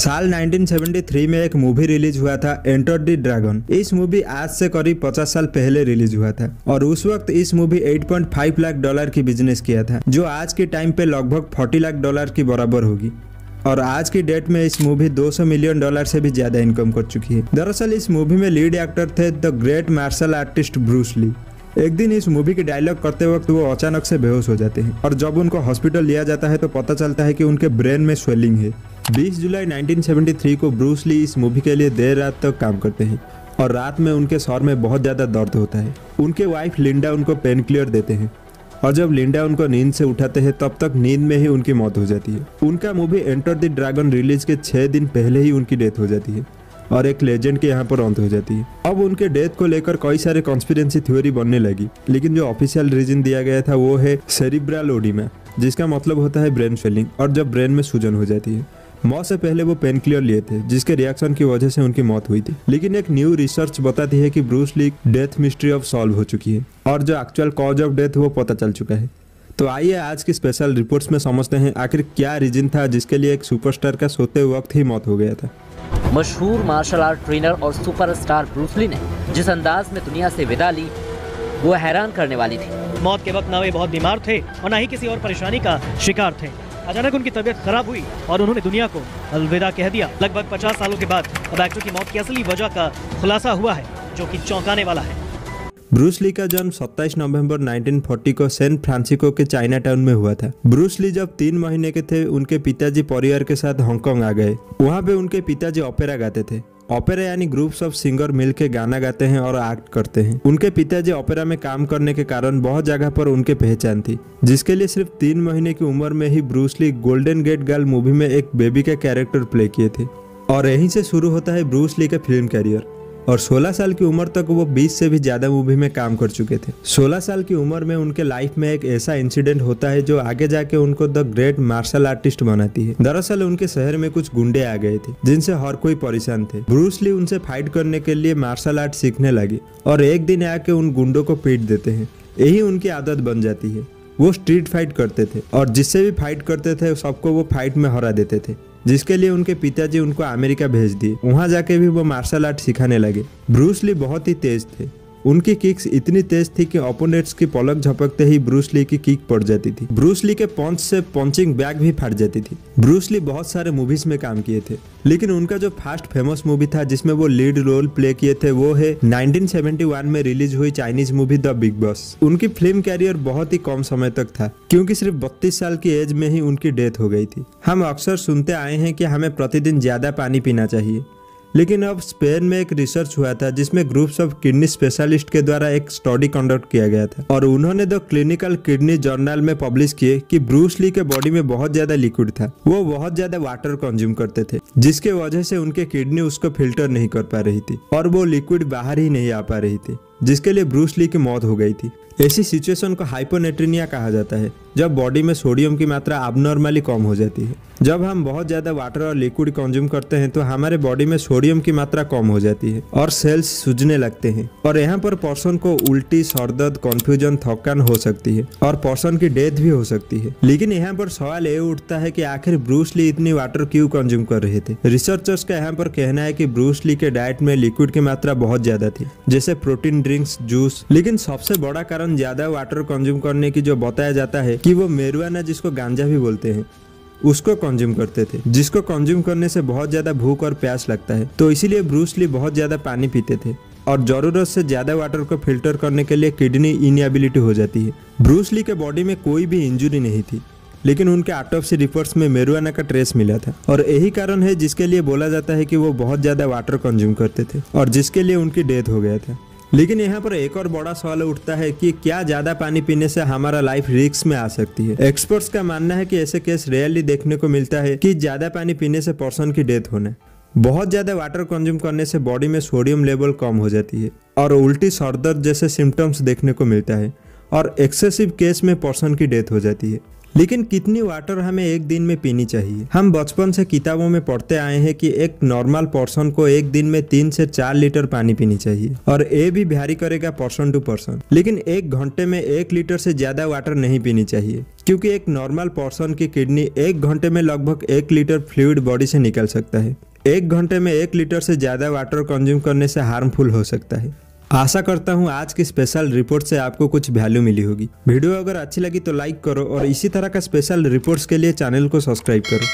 साल 1973 में एक मूवी रिलीज हुआ था एंटर द ड्रैगन। इस मूवी आज से करीब 50 साल पहले रिलीज हुआ था और उस वक्त इस मूवी 8.5 लाख डॉलर की बिजनेस किया था, जो आज के टाइम पे लगभग 40 लाख डॉलर की बराबर होगी। और आज की डेट में इस मूवी 200 मिलियन डॉलर से भी ज्यादा इनकम कर चुकी है। दरअसल इस मूवी में लीड एक्टर थे the great martial artist Bruce Lee. एक दिन इस मूवी की डायलॉग करते वक्त वो अचानक से बेहोश हो जाते हैं और जब उनको हॉस्पिटल लिया जाता है तो पता चलता है कि उनके ब्रेन में स्वेलिंग है। 20 जुलाई 1973 को ब्रूस ली इस मूवी के लिए देर रात तक काम करते हैं और रात में उनके सर में बहुत ज़्यादा दर्द होता है। उनके वाइफ लिंडा उनको पेन किलर देते हैं और जब लिंडा उनको नींद से उठाते हैं तब तक नींद में ही उनकी मौत हो जाती है। उनका movie enter the dragon release के 6 दिन पहले ही उनकी डेथ हो जाती है और एक लेजेंड के यहाँ पर अंत हो जाती है। अब उनके डेथ को लेकर कई सारे कॉन्स्पिरेंसी थ्योरी बनने लगी, लेकिन जो ऑफिशियल रीजन दिया गया था वो है सेरिब्रल ओडिमा, जिसका मतलब होता है ब्रेन स्वेलिंग और जब ब्रेन में सूजन हो जाती है। मौत से पहले वो पेन किलर लिए थे जिसके रिएक्शन की वजह से उनकी मौत हुई थी, लेकिन एक न्यू रिसर्च बताती है कि ब्रूस ली डेथ मिस्ट्री अब सॉल्व हो चुकी है और जो एक्चुअल कॉज ऑफ डेथ वो पता चल चुका है। तो आइए आज की स्पेशल रिपोर्ट्स में समझते हैं आखिर क्या रीजन था जिसके लिए एक सुपरस्टार का सोते वक्त ही मौत हो गया था। मशहूर मार्शल आर्ट ट्रेनर और सुपरस्टार ब्रूस ली ने जिस अंदाज में दुनिया से विदा ली वो हैरान करने वाली थी। मौत के वक्त ना वे बहुत बीमार थे और ना ही किसी और परेशानी का शिकार थे। अचानक उनकी तबीयत खराब हुई और उन्होंने दुनिया को अलविदा कह दिया। लगभग 50 सालों के बाद अब एक्टर की मौत की असली वजह का खुलासा हुआ है, जो कि चौंकाने वाला है। ब्रूस ली का जन्म 27 नवंबर 1940 को सैन फ्रांसिस्को के चाइना टाउन में हुआ था। ब्रूस ली जब 3 महीने के थे उनके पिताजी परिवार के साथ हांगकांग आ गए। वहाँ पे उनके पिताजी ओपेरा गाते थे। ओपेरा यानी ग्रुप्स ऑफ सिंगर मिलके गाना गाते हैं और एक्ट करते हैं। उनके पिताजी ओपेरा में काम करने के कारण बहुत जगह पर उनके पहचान थी, जिसके लिए सिर्फ 3 महीने की उम्र में ही Bruce Lee Golden Gate Girl movie में एक बेबी का कैरेक्टर प्ले किए थे और यहीं से शुरू होता है ब्रूस ली का फिल्म कैरियर। और 16 साल की उम्र तक वो 20 से भी ज्यादा मूवी में काम कर चुके थे। 16 साल की उम्र में उनके लाइफ में एक ऐसा इंसिडेंट होता है जो आगे जाके उनको द ग्रेट मार्शल आर्टिस्ट बनाती है। दरअसल उनके शहर में कुछ गुंडे आ गए थे जिनसे हर कोई परेशान थे। ब्रूस ली उनसे फाइट करने के लिए मार्शल आर्ट सीखने लगे और एक दिन आके उन गुंडों को पीट देते हैं। यही उनकी आदत बन जाती है। वो स्ट्रीट फाइट करते थे और जिससे भी फाइट करते थे सबको वो फाइट में हरा देते थे, जिसके लिए उनके पिताजी उनको अमेरिका भेज दिए। वहां जाके भी वो मार्शल आर्ट सिखाने लगे। ब्रूस ली बहुत ही तेज थे। उनकी किक्स इतनी तेज थी कि ओपोनेंट्स की पलक झपकते ही ब्रूस ली की किक पड़ जाती थी। ब्रूस ली के पंच से पंचिंग बैग भी फट जाती थी। ब्रूस ली बहुत सारे मूवीज में काम किए थे, लेकिन उनका जो फर्स्ट फेमस मूवी था जिसमें वो लीड रोल प्ले किए थे वो है 1971 में रिलीज हुई Chinese movie the big boss. उनकी फिल्म कैरियर बहुत ही कम समय तक था क्योंकि सिर्फ 32 साल की एज में ही उनकी डेथ हो गई थी। हम अक्सर सुनते आए हैं कि हमें प्रतिदिन ज्यादा पानी पीना चाहिए, लेकिन अब स्पेन में एक रिसर्च हुआ था जिसमें ग्रुप्स ऑफ किडनी स्पेशलिस्ट के द्वारा एक स्टडी कंडक्ट किया गया था और उन्होंने द क्लिनिकल किडनी जर्नल में पब्लिश किए कि ब्रूस ली के बॉडी में बहुत ज्यादा लिक्विड था। वो बहुत ज्यादा वाटर कंज्यूम करते थे, जिसके वजह से उनके किडनी उसको फिल्टर नहीं कर पा रही थी और वो लिक्विड बाहर ही नहीं आ पा रही थी, जिसके लिए ब्रूस ली की मौत हो गई थी। ऐसी सिचुएशन को हाइपोनेट्रीनिया कहा जाता है, जब बॉडी में सोडियम की मात्रा अबनॉर्मली कम हो जाती है। जब हम बहुत ज्यादा वाटर और लिक्विड कंज्यूम करते हैं तो हमारे बॉडी में सोडियम की मात्रा कम हो जाती है और सेल्स सूजने लगते हैं और यहाँ पर पर्सन को उल्टी, सरदर्द, कंफ्यूजन, थकान हो सकती है और पर्सन की डेथ भी हो सकती है। लेकिन यहाँ पर सवाल ये उठता है कि आखिर ब्रूस ली इतनी वाटर क्यों कंज्यूम कर रहे थे। रिसर्चर्स का यहाँ पर कहना है कि ब्रूस ली के डाइट में लिक्विड की मात्रा बहुत ज्यादा थी, जैसे प्रोटीन ड्रिंक्स, जूस। लेकिन सबसे बड़ा कारण ज्यादा वाटर कंज्यूम करने की जो बताया जाता है कि वो मेरुआना, जिसको गांजा भी बोलते हैं, उसको कंज्यूम करते थे, जिसको कंज्यूम करने से बहुत ज्यादा भूख और प्यास लगता है। तो इसीलिए ब्रूस ली बहुत ज्यादा पानी पीते थे और जरूरत से ज्यादा वाटर को फिल्टर करने के लिए किडनी इनएबिलिटी हो जाती है। ब्रूस ली के बॉडी में कोई भी इंजुरी नहीं थी, लेकिन उनके ऑटोप्सी रिपोर्ट्स में मेरुआना का ट्रेस मिला था और यही कारण है जिसके लिए बोला जाता है कि वो बहुत ज्यादा वाटर कंज्यूम करते थे और जिसके लिए उनकी डेथ हो गया था। लेकिन यहाँ पर एक और बड़ा सवाल उठता है कि क्या ज्यादा पानी पीने से हमारा लाइफ रिस्क में आ सकती है। एक्सपर्ट्स का मानना है कि ऐसे केस रेयरली देखने को मिलता है कि ज्यादा पानी पीने से पर्सन की डेथ होना। बहुत ज्यादा वाटर कंज्यूम करने से बॉडी में सोडियम लेवल कम हो जाती है और उल्टी, सरदर्द जैसे सिम्टम्स देखने को मिलता है और एक्सेसिव केस में पर्सन की डेथ हो जाती है। लेकिन कितनी वाटर हमें एक दिन में पीनी चाहिए? हम बचपन से किताबों में पढ़ते आए हैं कि एक नॉर्मल पर्सन को एक दिन में 3 से 4 लीटर पानी पीनी चाहिए, और ये भी वैरी करेगा पर्सन टू पर्सन। लेकिन एक घंटे में 1 लीटर से ज्यादा वाटर नहीं पीनी चाहिए, क्योंकि एक नॉर्मल पर्सन की किडनी 1 घंटे में लगभग 1 लीटर फ्लूइड बॉडी से निकल सकता है। 1 घंटे में 1 लीटर से ज्यादा वाटर कंज्यूम करने से हार्मफुल हो सकता है। आशा करता हूँ आज की स्पेशल रिपोर्ट से आपको कुछ वैल्यू मिली होगी। वीडियो अगर अच्छी लगी तो लाइक करो और इसी तरह का स्पेशल रिपोर्ट्स के लिए चैनल को सब्सक्राइब करो।